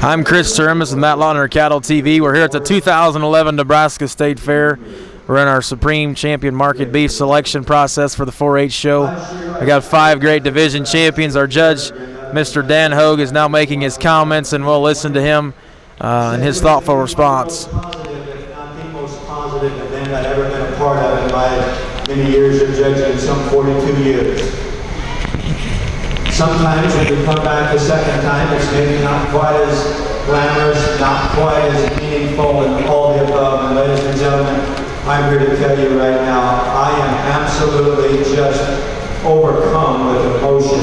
I'm Chris Turamis with Matt Lautner Cattle TV. We're here at the 2011 Nebraska State Fair. We're in our Supreme Champion Market Beef selection process for the 4-H show. We got 5 great division champions. Our judge, Mr. Dan Hogue, is now making his comments, and we'll listen to him and his thoughtful response. Not the most positive event I've ever been a part of in my many years of judging, some 42 years. Sometimes when you come back a second time, it's maybe not quite as glamorous, not quite as meaningful, and all the above. And ladies and gentlemen, I'm here to tell you right now, I am absolutely just overcome with emotion.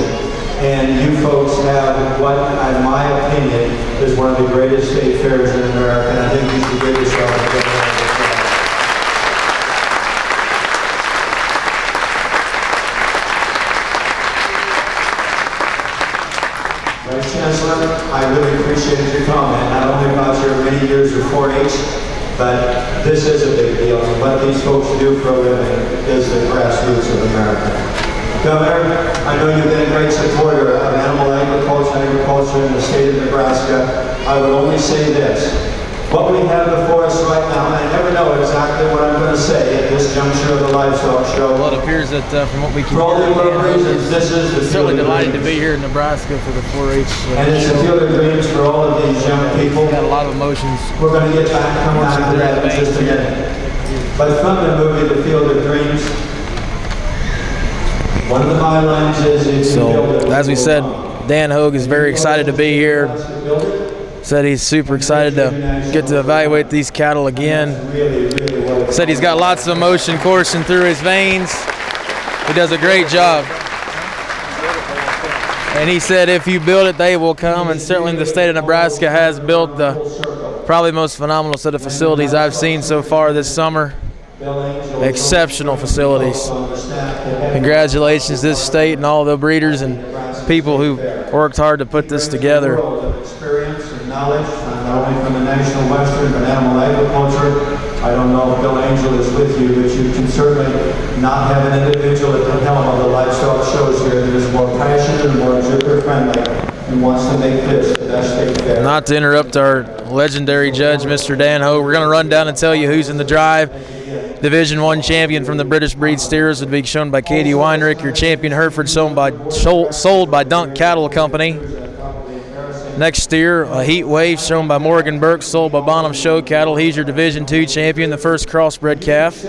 And you folks have what, in my opinion, is one of the greatest state fairs in America. And I think you should give yourself a good round of applause. Vice Chancellor, I really appreciate your comment, not only about your many years of 4-H, but this is a big deal. And what these folks do for a living is the grassroots of America. Governor, I know you've been a great supporter of animal agriculture in the state of Nebraska. I would only say this. What we have before us right now, and I never know exactly what I'm going to say at this juncture of the livestock show. Well, it appears that from what we can for all the reasons, this is the certainly delighted to be here in Nebraska for the 4-H and it's the field of dreams for all of these young people. Got a lot of emotions. We're going to get back, come back to that in just a minute. But from the movie, The Field of Dreams, one of the bylines is so, as we said, Dan Hogue is very excited to be here. Said he's super excited to get to evaluate these cattle again. Said he's got lots of emotion coursing through his veins. He does a great job. And he said if you build it, they will come. And certainly the state of Nebraska has built the probably most phenomenal set of facilities I've seen so far this summer. Exceptional facilities. Congratulations to this state and all the breeders and people who worked hard to put this together. Experience and knowledge, not only from the National Western but animal agriculture. I don't know if Bill Angel is with you, but you can certainly not have an individual at the helm of the livestock shows here that is more passionate and more exhibitor friendly and wants to make this the best state fair. Not to interrupt our legendary judge, Mr. Dan Hogue, we're going to run down and tell you who's in the drive. Division I champion from the British breed steers would be shown by Katie Weinrich. Your champion Hereford sold by Dunk Cattle Company. Next steer, a Heat Wave, shown by Morgan Burke, sold by Bonham Show Cattle. He's your Division II champion, the first crossbred calf.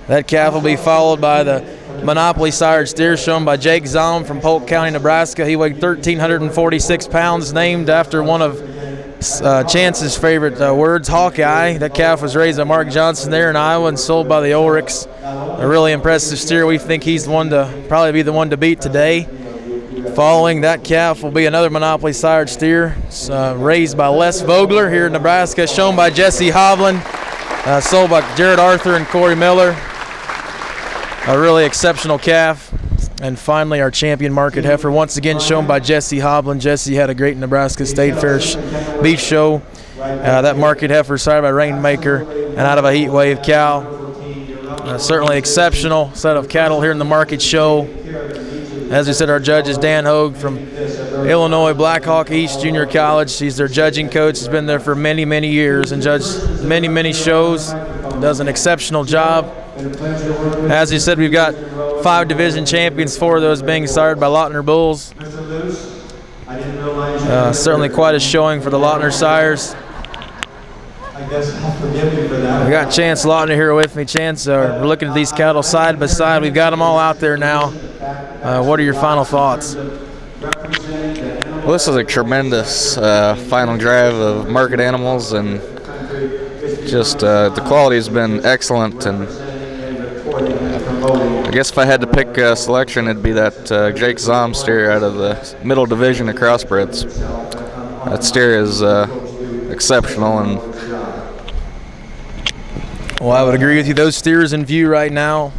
That calf will be followed by the Monopoly sired steer, shown by Jake Zaum from Polk County, Nebraska. He weighed 1,346 pounds, named after one of Chance's favorite words, Hawkeye. That calf was raised by Mark Johnson there in Iowa and sold by the Ulrichs. A really impressive steer. We think he's the one to probably be the one to beat today. Following that calf will be another Monopoly sired steer. It's raised by Les Vogler here in Nebraska, shown by Jesse Hovland, sold by Jared Arthur and Corey Miller. A really exceptional calf. And finally, our champion market heifer, once again shown by Jesse Hovland. Jesse had a great Nebraska State Fair beef show. That market heifer sired by Rainmaker and out of a Heat Wave cow. Certainly exceptional set of cattle here in the market show. As we said, our judge is Dan Hogue from Illinois Blackhawk East Junior College. He's their judging coach. He's been there for many, many years and judged many, many shows. Does an exceptional job. As you said, we've got 5 division champions, 4 of those being sired by Lautner Bulls. Certainly quite a showing for the Lautner sires. We got Chance Lautner here with me. Chance, we're looking at these cattle side by side. We've got them all out there now. What are your final thoughts? Well, this is a tremendous final drive of market animals, and just the quality has been excellent. And I guess if I had to pick a selection, it'd be that Jake Zaum steer out of the middle division of crossbreds. That steer is exceptional. And well, I would agree with you. Those steers in view right now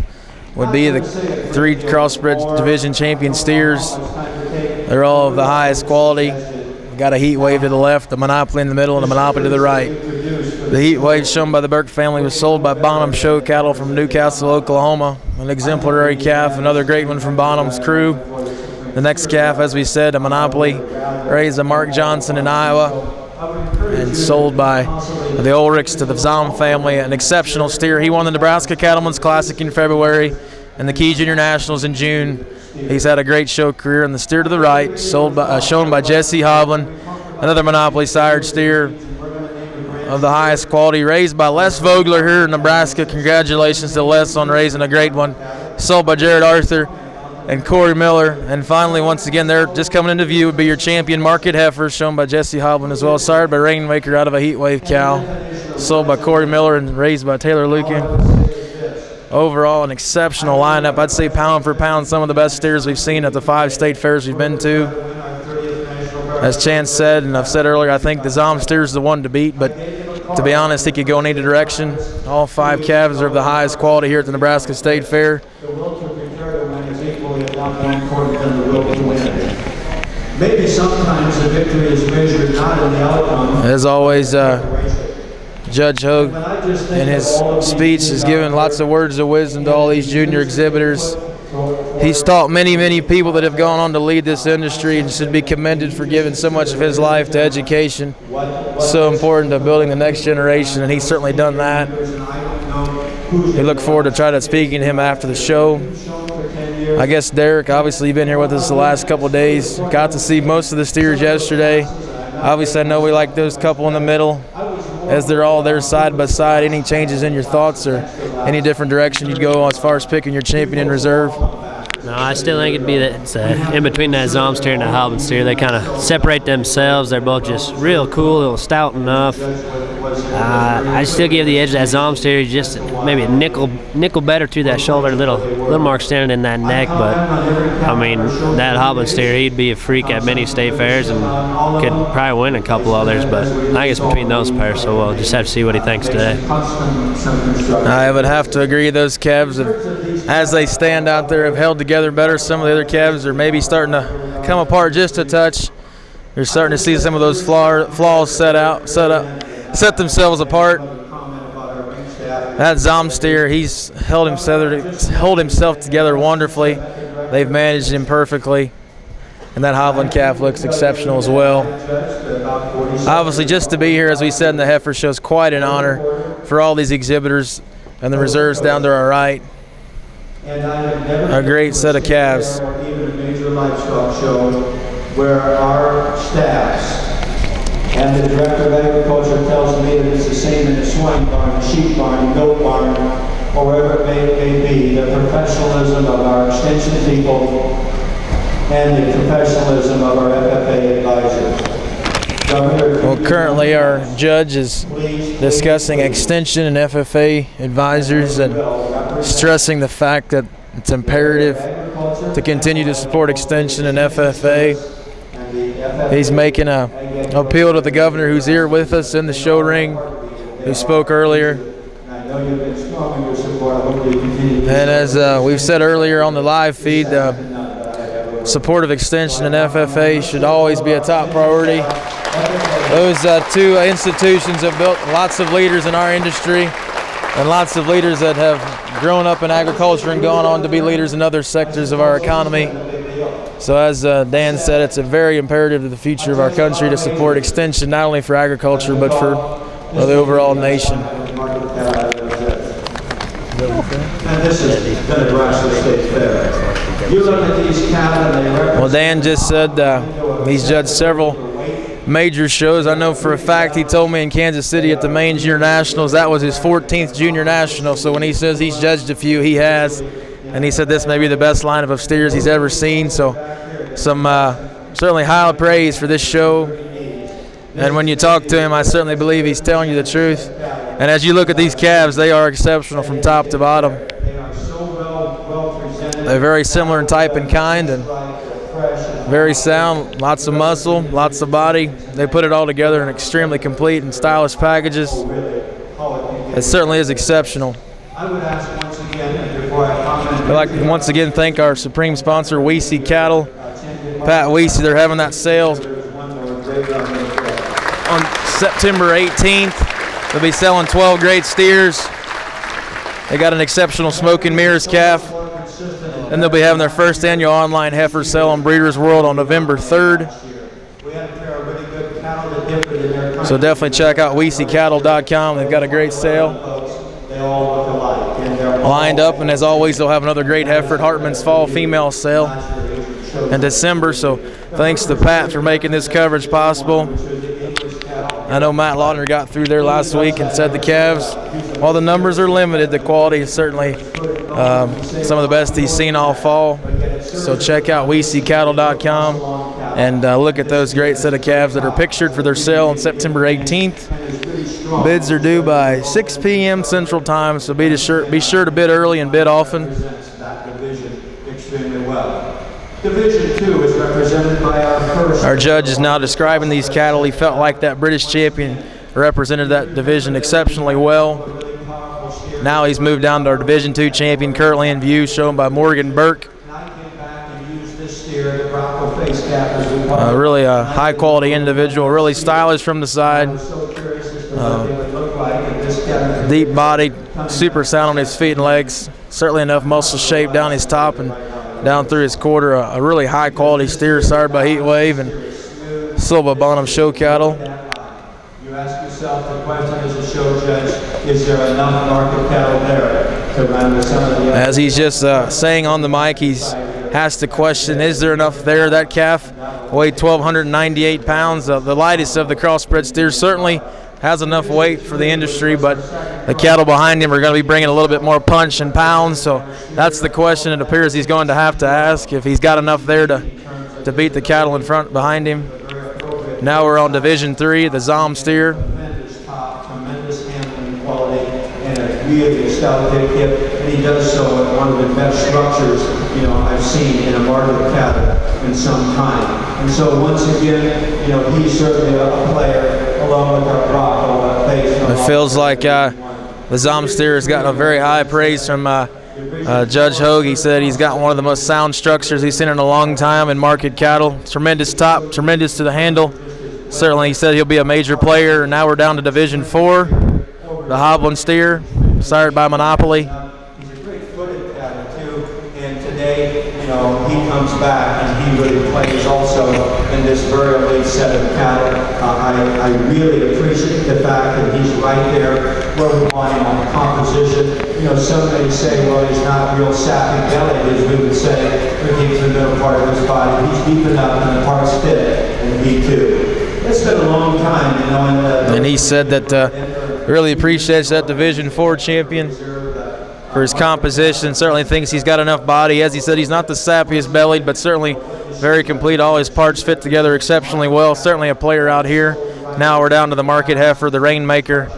would be the 3 crossbred division champion steers. They're all of the highest quality. We've got a Heat Wave to the left, the Monopoly in the middle, and a Monopoly to the right. The Heat Wave shown by the Burke family was sold by Bonham Show Cattle from Newcastle, Oklahoma. An exemplary calf, another great one from Bonham's crew. The next calf, as we said, a Monopoly, raised by Mark Johnson in Iowa and sold by the Ulrichs to the Zom family. An exceptional steer. He won the Nebraska Cattlemen's Classic in February and the Key Junior Nationals in June. He's had a great show career. And the steer to the right, shown by Jesse Hovland, another Monopoly sired steer of the highest quality, raised by Les Vogler here in Nebraska. Congratulations to Les on raising a great one. Sold by Jared Arthur and Corey Miller. And finally, once again, they're just coming into view, would be your champion Market Heifer, shown by Jesse Hovland as well, sired by Rainmaker out of a Heatwave cow, sold by Corey Miller and raised by Taylor Lucan. Overall, an exceptional lineup. I'd say pound for pound, some of the best steers we've seen at the 5 state fairs we've been to. As Chance said, and I've said earlier, I think the Zom steer is the one to beat, but to be honest, he could go in either direction. All 5 calves are of the highest quality here at the Nebraska State Fair. Maybe sometimes the victory is measured not in the outcome. As always, Judge Hogue in his speech has given lots of words of wisdom to all these junior exhibitors. He's taught many, many people that have gone on to lead this industry and should be commended for giving so much of his life to education. So important to building the next generation, and he's certainly done that. We look forward to try to speaking to him after the show. I guess Derek, obviously you've been here with us the last couple of days. Got to see most of the steers yesterday. Obviously I know we like those couple in the middle, as they're all there side by side. Any changes in your thoughts or any different direction you'd go as far as picking your champion in reserve? No, I still think it'd be that it's in between that Zom steer and that Hovland steer. They kind of separate themselves. They're both just real cool, little stout enough. I still give the edge to that Zom steer. Just maybe a nickel better through that shoulder, a little more extended in that neck. But I mean, that Hovland steer, he'd be a freak at many state fairs and could probably win a couple others. But I guess between those pairs, so we'll just have to see what he thinks today. I would have to agree. Those calves, as they stand out there, have held together better. Some of the other calves are maybe starting to come apart just a touch. You're starting to see some of those flaws set themselves apart. That Zom steer, he's held himself together wonderfully. They've managed him perfectly. And that Hovland calf looks exceptional as well. Obviously, just to be here, as we said in the heifer show, is quite an honor for all these exhibitors and the reserves down to our right. A great set of calves. Even a major livestock show where our staffs and the Director of Agriculture tells me that it's the same in a swine barn, a sheep barn, a goat barn, or wherever it may be. The professionalism of our extension people and the professionalism of our FFA advisors. Well, currently our judge is discussing extension and FFA advisors and stressing the fact that it's imperative to continue to support extension and FFA. He's making an appeal to the governor, who's here with us in the show ring, who spoke earlier. And as we've said earlier on the live feed, support of extension and FFA should always be a top priority. Those 2 institutions have built lots of leaders in our industry and lots of leaders that have grown up in agriculture and gone on to be leaders in other sectors of our economy. So as Dan said, it's a very imperative to the future of our country to support extension, not only for agriculture, but for the overall nation. Well, Dan just said he's judged several major shows. I know for a fact he told me in Kansas City at the Maine Junior Nationals, that was his 14th Junior National. So when he says he's judged a few, he has. And he said this may be the best lineup of steers he's ever seen. So some certainly high praise for this show. And when you talk to him, I certainly believe he's telling you the truth. And as you look at these calves, they are exceptional from top to bottom. They're very similar in type and kind, and very sound, lots of muscle, lots of body. They put it all together in extremely complete and stylish packages. It certainly is exceptional. I would ask once again, before I comment, I'd like to once again thank our supreme sponsor, Wiese Cattle. Pat Wiese, they're having that sale on September 18th. They'll be selling 12 great steers. They got an exceptional smoke and mirrors calf Then they'll be having their first annual online heifer sale on Breeders' World on November 3rd. So definitely check out WieseCattle.com. They've got a great sale lined up, and as always, they'll have another great heifer at Hartman's Fall Female Sale in December. So thanks to Pat for making this coverage possible. I know Matt Laudner got through there last week and said the calves, while the numbers are limited, the quality is certainly some of the best he's seen all fall. So check out WieseCattle.com and look at those great set of calves that are pictured for their sale on September 18th. Bids are due by 6 p.m. Central Time, so be sure to bid early and bid often. Division 2 is represented by our judge is now describing these cattle. He felt like that British champion represented that division exceptionally well. Now he's moved down to our Division 2 champion currently in view, shown by Morgan Burke. Really a high quality individual, really stylish from the side. Deep bodied, super sound on his feet and legs. Certainly enough muscle shape down his top and down through his quarter. A really high quality steer sired by Heat Wave and Silva Bonham show cattle. You ask yourself the question as a show judge, is there enough market cattle there to run with some of the As he's just saying on the mic, he's asked the question, is there enough there? That calf weighed 1,298 pounds. The lightest of the crossbred steers, certainly has enough weight for the industry, but the cattle behind him are going to be bringing a little bit more punch and pounds, so that's the question it appears he's going to have to ask, if he's got enough there to beat the cattle in front behind him. Now we're on Division 3, the Zom steer. Tremendous handling quality and a really stout hip, and he does so at one of the best structures I've seen in a market cattle in some time. And so once again, he's certainly a player along with our Rocco face. It feels like the Zom steer has gotten a very high praise from Judge Hogue. He said he's got one of the most sound structures he's seen in a long time in market cattle. Tremendous top, tremendous to the handle. Certainly he said he'll be a major player. And now we're down to Division 4, the Hoblin steer, sired by Monopoly. He's a great footed cattle too, and today, he comes back and he really plays also in this very elite set of cattle. I really appreciate the fact that he's right there where we want him on composition. Some may say, well, he's not real sappy belly, as we would say, when he's in the middle part of his body. He's deep enough and the parts fit, and he too. It's been a long time, and he said that really appreciates that Division 4 champion for his composition. Certainly thinks he's got enough body. As he said, he's not the sappiest bellied, but certainly very complete. All his parts fit together exceptionally well. Certainly a player out here. Now we're down to the market heifer, the Rainmaker.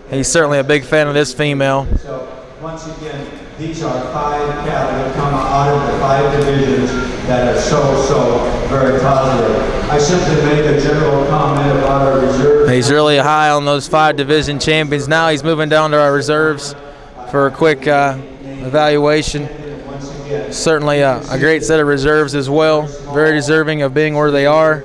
He's certainly a big fan of this female. So once again, these are 5 cattle that come out of the 5 divisions that are so very positive. I simply make a general comment about our reserve. He's really high on those 5 division champions. Now he's moving down to our reserves for a quick evaluation. Certainly a great set of reserves as well. Very deserving of being where they are.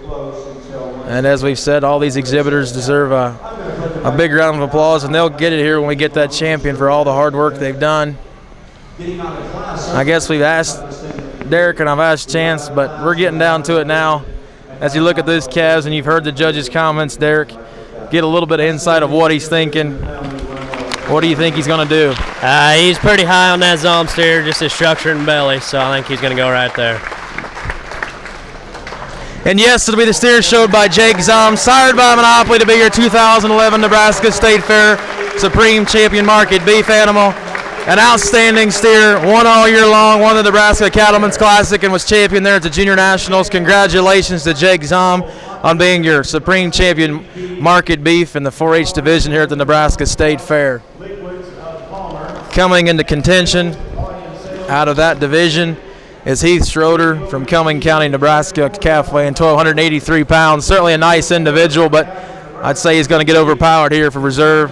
And as we've said, all these exhibitors deserve a big round of applause, and they'll get it here when we get that champion for all the hard work they've done. I guess we've asked Derek and I've asked Chance, but we're getting down to it now. As you look at those calves and you've heard the judges' comments, Derek, get a little bit of insight of what he's thinking. What do you think he's going to do? He's pretty high on that Zom steer, just his structure and belly, so I think he's going to go right there. And yes, it'll be the steer showed by Jake Zom, sired by Monopoly to be your 2011 Nebraska State Fair Supreme Champion Market Beef Animal. An outstanding steer, won all year long, won the Nebraska Cattlemen's Classic and was champion there at the Junior Nationals. Congratulations to Jake Zom on being your Supreme Champion Market Beef in the 4-H division here at the Nebraska State Fair. Coming into contention out of that division is Heath Schroeder from Cumming County, Nebraska, calf weighing 1,283 pounds. Certainly a nice individual, but I'd say he's going to get overpowered here for reserve.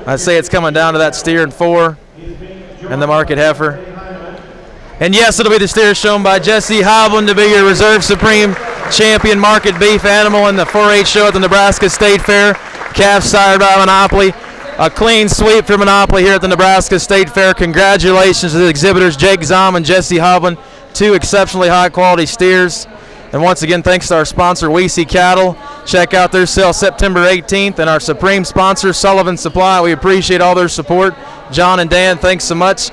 I'd say it's coming down to that steer in 4 and the market heifer. And yes, it'll be the steer shown by Jesse Hoblin to be your reserve Supreme Champion Market Beef Animal in the 4-H show at the Nebraska State Fair. Calf sired by Monopoly. A clean sweep for Monopoly here at the Nebraska State Fair. Congratulations to the exhibitors Jake Zom and Jesse Hovland, 2 exceptionally high-quality steers. And once again, thanks to our sponsor, Wiese Cattle. Check out their sale September 18th, and our supreme sponsor, Sullivan Supply. We appreciate all their support. John and Dan, thanks so much.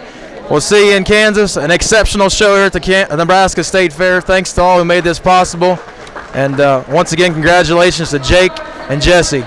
We'll see you in Kansas. An exceptional show here at the Nebraska State Fair. Thanks to all who made this possible. And once again, congratulations to Jake and Jesse.